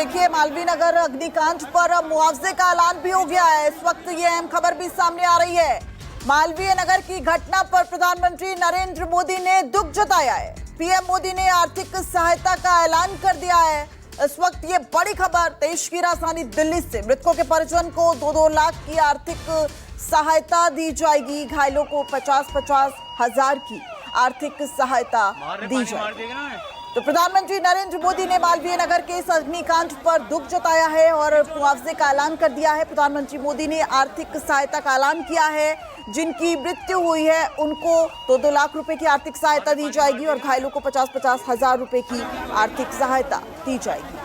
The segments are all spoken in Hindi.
देखिए, मालवीय नगर अग्निकांड पर मुआवजे का ऐलान भी हो गया है। इस वक्त ये अहम खबर भी सामने आ रही है। मालवीय नगर की घटना पर प्रधानमंत्री नरेंद्र मोदी ने दुख जताया है। पीएम मोदी ने आर्थिक सहायता का ऐलान कर दिया है। इस वक्त ये बड़ी खबर देश की राजधानी दिल्ली से। मृतकों के परिजन को 2-2 लाख की आर्थिक सहायता दी जाएगी। घायलों को 50-50 हजार की आर्थिक सहायता दी जाएगी। तो प्रधानमंत्री नरेंद्र मोदी ने मालवीय नगर के इस अग्निकांड पर दुख जताया है और मुआवजे का ऐलान कर दिया है। प्रधानमंत्री मोदी ने आर्थिक सहायता का ऐलान किया है। जिनकी मृत्यु हुई है उनको 2-2 लाख रुपए की आर्थिक सहायता दी जाएगी और घायलों को 50-50 हजार रुपए की आर्थिक सहायता दी जाएगी।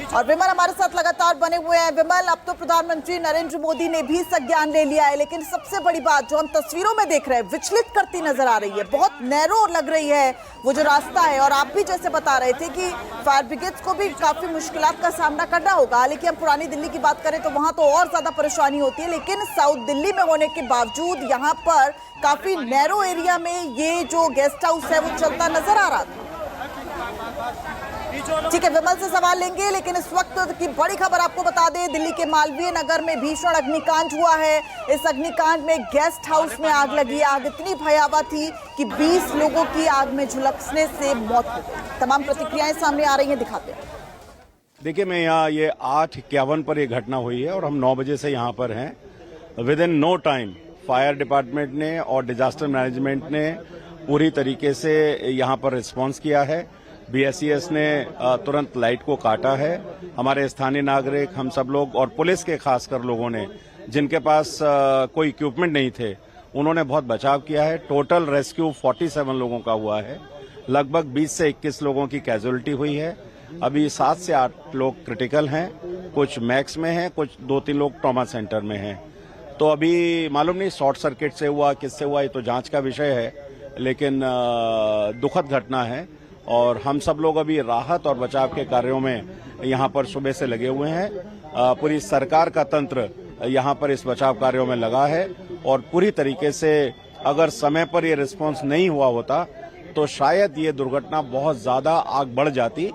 और विमल हमारे साथ लगातार बने हुए हैं। विमल, अब तो प्रधानमंत्री नरेंद्र मोदी ने भी संज्ञान ले लिया है, लेकिन सबसे बड़ी बात जो हम तस्वीरों में देख रहे हैं विचलित करती नजर आ रही है। बहुत नैरो लग रही है वो जो रास्ता है, और आप भी जैसे बता रहे थे कि फायर ब्रिगेड को भी काफी मुश्किलात का सामना करना होगा। हालांकि हम पुरानी दिल्ली की बात करें तो वहां तो और ज्यादा परेशानी होती है, लेकिन साउथ दिल्ली में होने के बावजूद यहाँ पर काफी नैरो एरिया में ये जो गेस्ट हाउस है वो चलता नजर आ रहा था। ठीक है, विमल से सवाल लेंगे, लेकिन इस वक्त की बड़ी खबर आपको बता दें, दिल्ली के मालवीय नगर में भीषण अग्निकांड हुआ है। इस अग्निकांड में गेस्ट हाउस में आग लगी। आग इतनी भयावह थी कि 20 लोगों की आग में झुलसने से मौत हो गई। तमाम प्रतिक्रियाएं सामने आ रही हैं, दिखाते हैं। देखिए, मैं यहाँ ये 8:51 पर ये घटना हुई है और हम 9 बजे से यहाँ पर हैं। Within no time fire department ने और डिजास्टर मैनेजमेंट ने पूरी तरीके से यहाँ पर रिस्पॉन्स किया है। BSES ने तुरंत लाइट को काटा है। हमारे स्थानीय नागरिक, हम सब लोग और पुलिस के खासकर लोगों ने, जिनके पास कोई इक्विपमेंट नहीं थे, उन्होंने बहुत बचाव किया है। टोटल रेस्क्यू 47 लोगों का हुआ है। लगभग 20 से 21 लोगों की कैजुअलिटी हुई है। अभी 7 से 8 लोग क्रिटिकल हैं, कुछ मैक्स में हैं, कुछ 2-3 लोग ट्रॉमा सेंटर में हैं। तो अभी मालूम नहीं शॉर्ट सर्किट से हुआ, किससे हुआ, ये तो जांच का विषय है, लेकिन दुखद घटना है। और हम सब लोग अभी राहत और बचाव के कार्यों में यहाँ पर सुबह से लगे हुए हैं। पूरी सरकार का तंत्र यहाँ पर इस बचाव कार्यों में लगा है और पूरी तरीके से अगर समय पर ये रिस्पांस नहीं हुआ होता तो शायद ये दुर्घटना बहुत ज्यादा आग बढ़ जाती।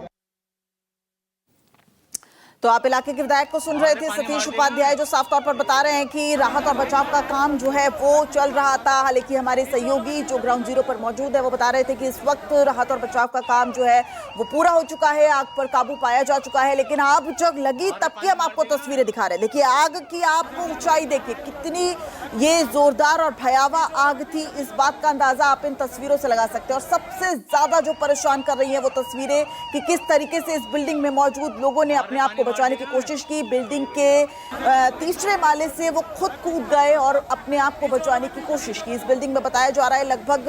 तो आप इलाके के विधायक को सुन रहे थे, सतीश उपाध्याय, जो साफ तौर पर बता रहे हैं कि राहत और बचाव का काम जो है वो चल रहा था। हालांकि हमारे सहयोगी जो ग्राउंड जीरो पर मौजूद है वो बता रहे थे कि इस वक्त राहत और बचाव का काम जो है वो पूरा हो चुका है, आग पर काबू पाया जा चुका है। लेकिन आग जब लगी तब की हम आपको तस्वीरें दिखा रहे हैं। देखिए, आग की आप ऊंचाई देखिए, कितनी ये जोरदार और भयावह आग थी, इस बात का अंदाजा आप इन तस्वीरों से लगा सकते हैं। और सबसे ज्यादा जो परेशान कर रही है वो तस्वीरें कि किस तरीके से इस बिल्डिंग में मौजूद लोगों ने अपने आप को बचाने की कोशिश की। बिल्डिंग के तीसरे माले से वो खुद कूद गए और अपने आप को बचाने की कोशिश की। इस बिल्डिंग में बताया जा रहा है लगभग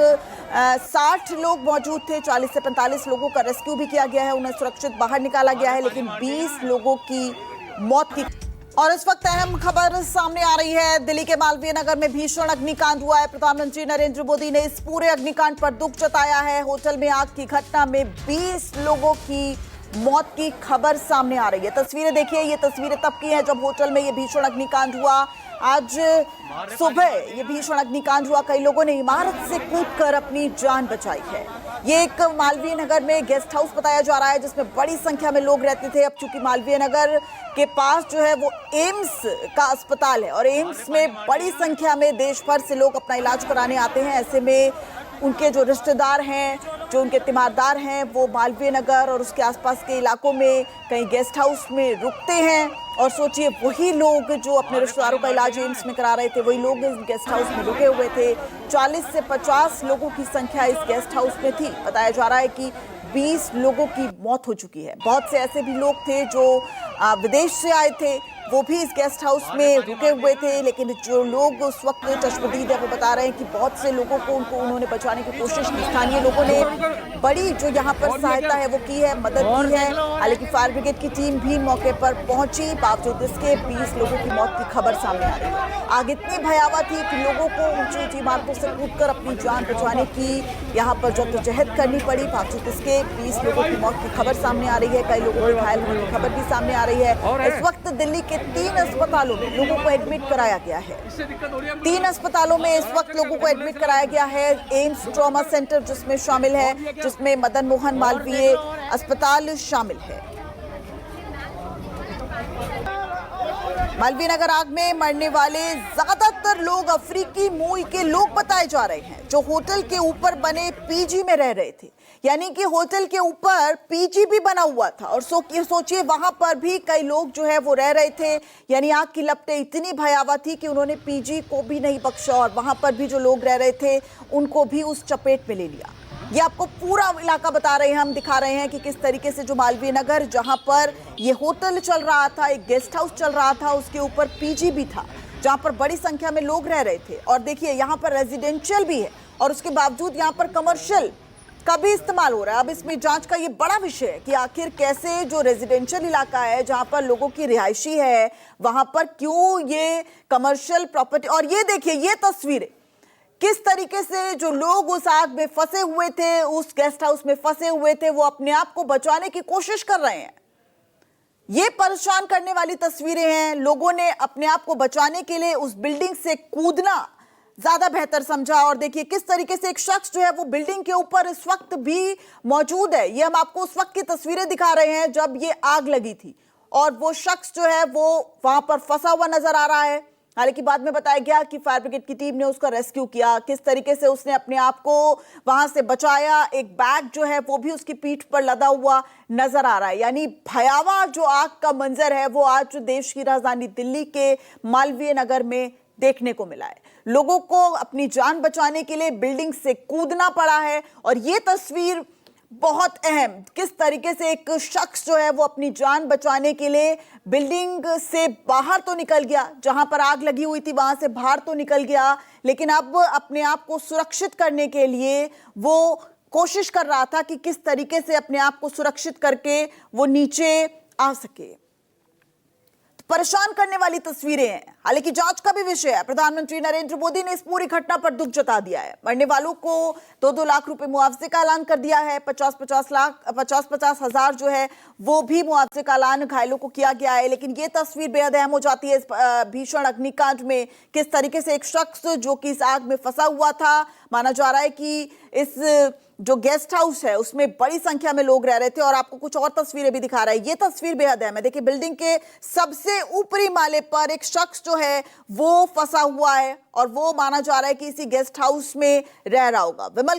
60 लोग मौजूद थे। 40 से 45 लोगों का रेस्क्यू भी किया गया है, उन्हें सुरक्षित बाहर निकाला गया है, लेकिन 20 लोगों की मौत की। और इस वक्त अहम खबर सामने आ रही है, दिल्ली के मालवीय नगर में भीषण अग्निकांड हुआ है। प्रधानमंत्री नरेंद्र मोदी ने इस पूरे अग्निकांड पर दुख जताया है। होटल में आग की घटना में 20 लोगों की मौत की खबर सामने आ रही है। तस्वीरें देखिए, ये तस्वीरें तब की हैं जब होटल में ये भीषण अग्निकांड हुआ। आज सुबह ये भीषण अग्निकांड हुआ। कई लोगों ने इमारत से कूदकर अपनी जान बचाई है। ये एक मालवीय नगर में गेस्ट हाउस बताया जा रहा है जिसमें बड़ी संख्या में लोग रहते थे। अब चूंकि मालवीय नगर के पास जो है वो एम्स का अस्पताल है और एम्स में बड़ी संख्या में देश भर से लोग अपना इलाज कराने आते हैं। ऐसे में उनके जो रिश्तेदार हैं, जो उनके तीमारदार हैं, वो मालवीय नगर और उसके आसपास के इलाकों में कहीं गेस्ट हाउस में रुकते हैं। और सोचिए, वही लोग जो अपने रिश्तेदारों का इलाज एम्स में करा रहे थे, वही लोग इस गेस्ट हाउस में रुके हुए थे। 40 से 50 लोगों की संख्या इस गेस्ट हाउस में थी। बताया जा रहा है कि 20 लोगों की मौत हो चुकी है। बहुत से ऐसे भी लोग थे जो विदेश से आए थे, वो भी इस गेस्ट हाउस में रुके हुए थे। लेकिन जो लोग उस वक्त चश्मदीद है वो बता रहे हैं कि बहुत से लोगों को उन्होंने बचाने की कोशिश की। स्थानीय लोगों ने बड़ी जो यहाँ पर सहायता है वो की है, मदद की है। हालांकि फायर ब्रिगेड की टीम भी मौके पर पहुंची, बावजूद इसके 20 लोगों की मौत की खबर सामने आ रही है। आग इतनी भयावह थी कि लोगों को ऊंची ऊंची इमारतों से कूदकर अपनी जान बचाने की यहाँ पर जद्दोजहद करनी पड़ी। बावजूद इसके 20 लोगों की मौत की खबर सामने आ रही है। कई लोगों के घायल होने की खबर भी सामने आ रही है। इस वक्त दिल्ली के 3 अस्पतालों में लोगों को एडमिट कराया गया है। 3 अस्पतालों में इस वक्त लोगों को एडमिट कराया गया है। एम्स ट्रॉमा सेंटर जिसमें शामिल है, जिसमें मदन मोहन मालवीय अस्पताल शामिल है। मालवीय नगर आग में मरने वाले ज्यादातर लोग अफ्रीकी मूल के लोग बताए जा रहे हैं, जो होटल के ऊपर बने पीजी में रह रहे थे। यानी कि होटल के ऊपर पीजी भी बना हुआ था और सोचिए वहां पर भी कई लोग जो है वो रह रहे थे। यानी आग की लपटें इतनी भयावह थी कि उन्होंने पीजी को भी नहीं बख्शा और वहां पर भी जो लोग रह रहे थे उनको भी उस चपेट में ले लिया। ये आपको पूरा इलाका बता रहे हैं, हम दिखा रहे हैं कि किस तरीके से जो मालवीय नगर, जहां पर ये होटल चल रहा था, एक गेस्ट हाउस चल रहा था, उसके ऊपर पीजी भी था, जहां पर बड़ी संख्या में लोग रह रहे थे। और देखिए यहाँ पर रेजिडेंशियल भी है और उसके बावजूद यहाँ पर कमर्शियल का भी इस्तेमाल हो रहा है। अब इसमें जांच का ये बड़ा विषय है कि आखिर कैसे जो रेजिडेंशियल इलाका है, जहां पर लोगों की रिहायशी है, वहां पर क्यों ये कमर्शियल प्रॉपर्टी। और ये देखिए ये तस्वीरें, किस तरीके से जो लोग उस आग में फंसे हुए थे, उस गेस्ट हाउस में फंसे हुए थे, वो अपने आप को बचाने की कोशिश कर रहे हैं। ये परेशान करने वाली तस्वीरें हैं। लोगों ने अपने आप को बचाने के लिए उस बिल्डिंग से कूदना ज्यादा बेहतर समझा। और देखिए किस तरीके से एक शख्स जो है वो बिल्डिंग के ऊपर इस वक्त भी मौजूद है। ये हम आपको उस वक्त की तस्वीरें दिखा रहे हैं जब ये आग लगी थी और वो शख्स जो है वो वहां पर फंसा हुआ नजर आ रहा है। हालांकि बाद में बताया गया कि फायर ब्रिगेड की टीम ने उसका रेस्क्यू किया, किस तरीके से उसने अपने आप को वहां से बचाया। एक बैग जो है वो भी उसकी पीठ पर लदा हुआ नजर आ रहा है। यानी भयावह जो आग का मंजर है वो आज देश की राजधानी दिल्ली के मालवीय नगर में देखने को मिला है। लोगों को अपनी जान बचाने के लिए बिल्डिंग से कूदना पड़ा है और ये तस्वीर बहुत अहम, किस तरीके से एक शख्स जो है वो अपनी जान बचाने के लिए बिल्डिंग से बाहर तो निकल गया, जहां पर आग लगी हुई थी वहां से बाहर तो निकल गया, लेकिन अब अपने आप को सुरक्षित करने के लिए वो कोशिश कर रहा था कि किस तरीके से अपने आप को सुरक्षित करके वो नीचे आ सके। परेशान करने वाली तस्वीरें हैं। हालांकि जांच का भी विषय है। प्रधानमंत्री नरेंद्र मोदी ने इस पूरी घटना पर दुख जता दिया है। मरने वालों को 2-2 लाख रुपए मुआवजे का ऐलान कर दिया है। 50-50 हजार जो है वो भी मुआवजे का ऐलान घायलों को किया गया है। लेकिन ये तस्वीर बेहद अहम हो जाती है इस भीषण अग्निकांड में। किस तरीके से एक शख्स जो कि इस आग में फंसा हुआ था, माना जा रहा है कि इस जो गेस्ट हाउस है उसमें बड़ी संख्या में लोग रह रहे थे। और आपको कुछ और तस्वीरें भी दिखा रहा है। ये तस्वीर बेहद अहम है। देखिए बिल्डिंग के सबसे ऊपरी माले पर एक शख्स जो है वो फंसा हुआ है और वो माना जा रहा है कि इसी गेस्ट हाउस में रह रहा होगा। विमल